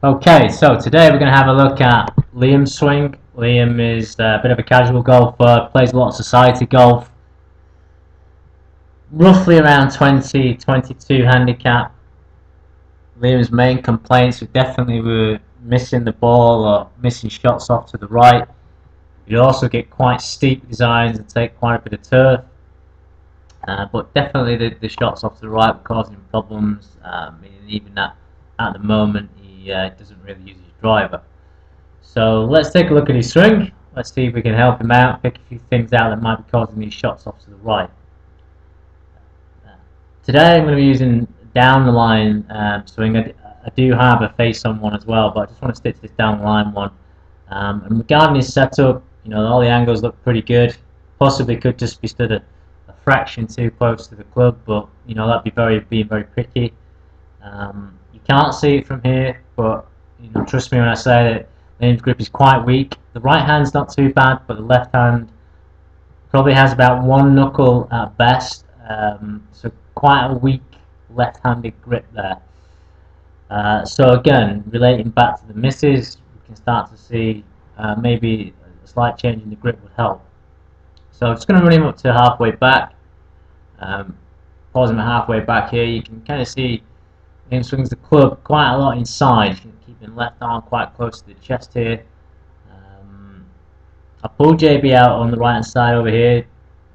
Okay, so today we're going to have a look at Liam's swing. Liam is a bit of a casual golfer, plays a lot of society golf, roughly around 20, 22 handicap. Liam's main complaints were missing the ball or missing shots off to the right. He'd also get quite steep designs and take quite a bit of turf. But definitely the shots off to the right were causing him problems. Even at the moment, he doesn't really use his driver. So let's take a look at his swing. Let's see if we can help him out, pick a few things out that might be causing these shots off to the right. Today I'm going to be using down the line swing. I do have a face on one as well, but I just want to stick to this down the line one. And regarding his setup, all the angles look pretty good. Possibly could just be stood a fraction too close to the club, but that'd be being very picky. You can't see it from here, but trust me when I say that Liam's grip is quite weak. The right hand's not too bad, but the left hand probably has about one knuckle at best. So quite a weak left-handed grip there. So again, relating back to the misses, we can start to see maybe a slight change in the grip would help. So I'm just going to run him up to halfway back. Pause him at halfway back here. You can kind of see him swings the club quite a lot inside. You can keep his left arm quite close to the chest here. I pulled JB out on the right hand side over here.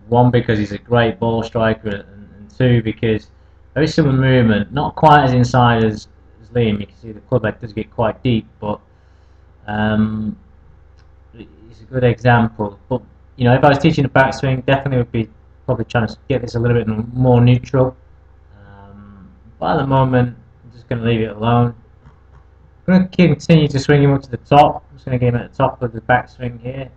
One, because he's a great ball striker, and two, because very similar movement. Not quite as inside as Liam. You can see the club head does get quite deep, but it's a good example. But if I was teaching a backswing, definitely would be probably trying to get this a little bit more neutral. But at the moment, I'm just going to leave it alone. I'm going to continue to swing him up to the top. I'm just going to get him at the top of the backswing here.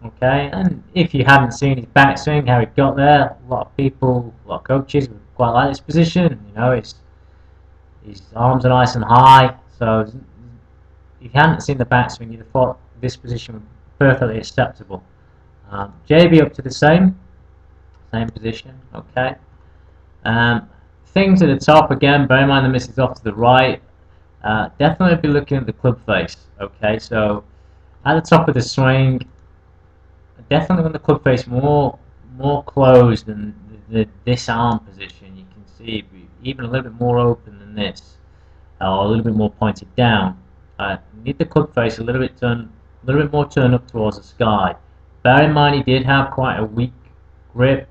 Okay, and if you haven't seen his backswing, how he got there, a lot of coaches would quite like this position. His arms are nice and high. So if you hadn't seen the backswing, you'd have thought this position was perfectly acceptable. JB up to the same position. Okay. Things at the top again. Bear in mind the miss is off to the right. Definitely be looking at the club face. Okay, so at the top of the swing, definitely want the club face more closed than this arm position. You can see even a little bit more open than this, or a little bit more pointed down. Need the club face a little bit more turned up towards the sky. Bear in mind he did have quite a weak grip,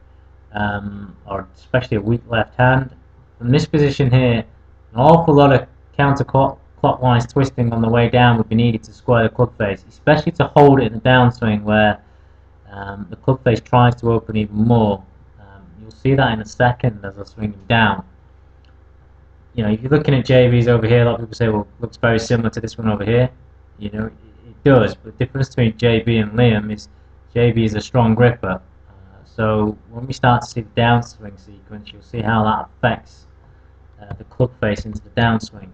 or especially a weak left hand. From this position here, an awful lot of counterclockwise twisting on the way down would be needed to square the club face, especially to hold it in the downswing where the club face tries to open even more. You'll see that in a second as I swing him down. If you're looking at JB's over here, a lot of people say, well, it looks very similar to this one over here. It does, but the difference between JB and Liam is JB is a strong gripper. So when we start to see the downswing sequence, you'll see how that affects the club face into the downswing.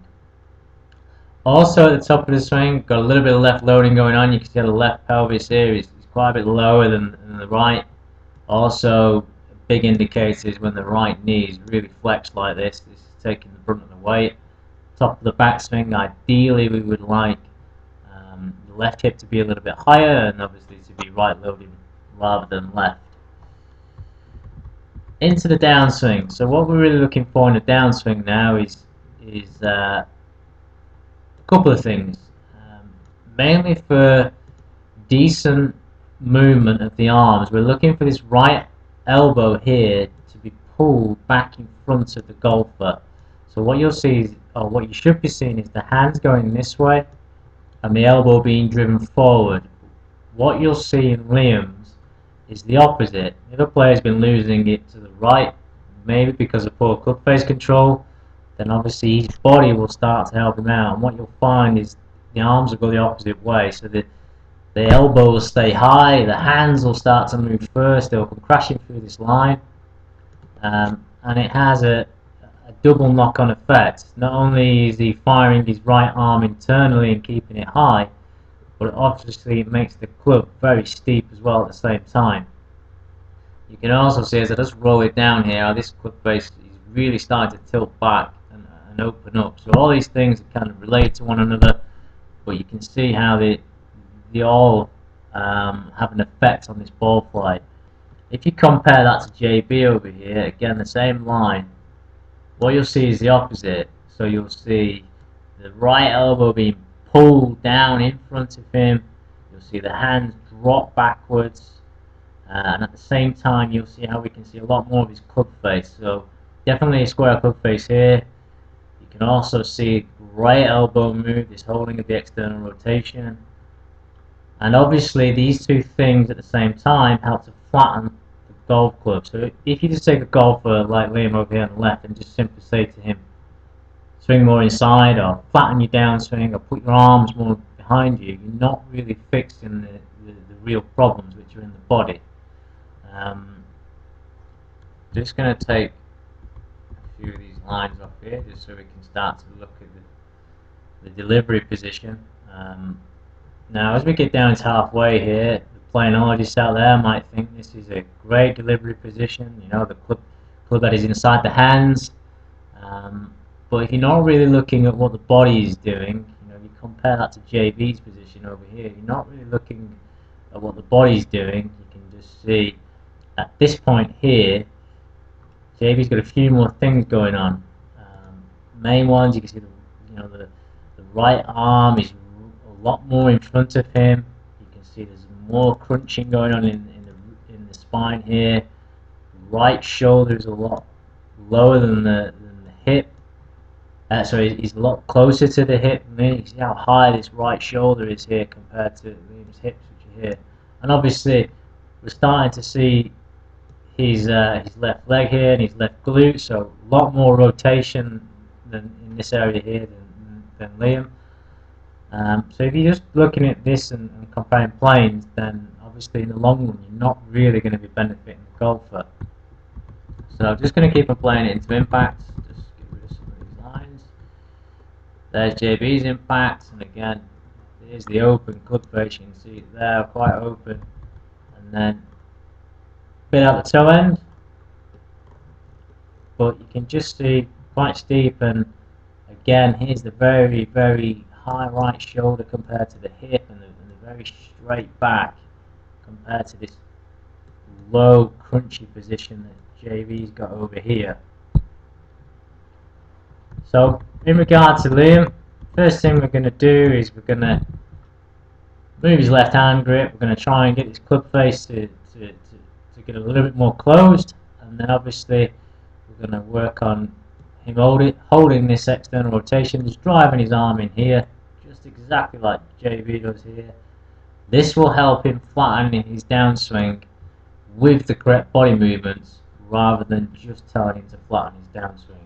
Also at the top of the swing, got a little bit of left loading going on. You can see the left pelvis here is quite a bit lower than the right. Also, a big indicator is when the right knee is really flexed like this. This is taking the brunt of the weight. Top of the backswing, ideally we would like the left hip to be a little bit higher and obviously to be right loading rather than left. Into the downswing. So what we're really looking for in the downswing now is a couple of things. Mainly for decent movement of the arms, we're looking for this right elbow here to be pulled back in front of the golfer. So what you'll see is, or what you should be seeing, is the hands going this way and the elbow being driven forward. What you'll see in Liam's is the opposite. The other player's been losing it to the right, maybe because of poor club face control. Then obviously his body will start to help him out, and what you'll find is the arms will go the opposite way. So the elbow will stay high, the hands will start to move first, they'll come crashing through this line, and it has a double knock-on effect. Not only is he firing his right arm internally and keeping it high, but obviously it makes the club very steep as well at the same time. You can also see as I just roll it down here, this club face is really starting to tilt back and and open up. So all these things kind of relate to one another, but you can see how they all have an effect on this ball flight. If you compare that to JB over here, again the same line, what you'll see is the opposite. So you'll see the right elbow being pulled down in front of him, you'll see the hands drop backwards, and at the same time you'll see how we can see a lot more of his club face. So definitely a square club face here. You can also see right elbow move, this holding of the external rotation. And obviously these two things at the same time help to flatten the golf club. So if you just take a golfer like Liam over here on the left and just simply say to him, swing more inside, or flatten your downswing, or put your arms more behind you, you're not really fixing the real problems which are in the body. Just going to take a few of these lines off here just so we can start to look at the delivery position. Now as we get down to halfway here, the planologists out there might think this is a great delivery position, you know, the club that is inside the hands. But if you're not really looking at what the body is doing, you know, you compare that to JB's position over here, you're not really looking at what the body's doing. You can just see at this point here, JB's got a few more things going on. Main ones, you can see the right arm is a lot more in front of him. You can see there's more crunching going on in the spine here. Right shoulder is a lot lower than the hip. So he's a lot closer to the hip. You can see how high this right shoulder is here compared to Liam's hips, which are here. And obviously, we're starting to see his left leg here and his left glute. So a lot more rotation than in this area here than Liam. So if you're just looking at this and comparing planes, then obviously in the long run, you're not really going to be benefiting the golfer. So I'm just going to keep on playing it into impact. Just get rid of some of these lines. There's JB's impact, and again, here's the open club face. You can see it there, quite open, and then a bit out the toe end. But you can just see quite steep, and again, here's the very, very high right shoulder compared to the hip, and the very straight back compared to this low, crunchy position that JB's got over here. So in regard to Liam, first thing we're going to do is we're going to move his left hand grip. We're going to try and get his club face to get a little bit more closed, and then obviously we're going to work on him holding this external rotation, just driving his arm in here, just exactly like JB does here. This will help him flatten his downswing with the correct body movements, rather than just telling him to flatten his downswing.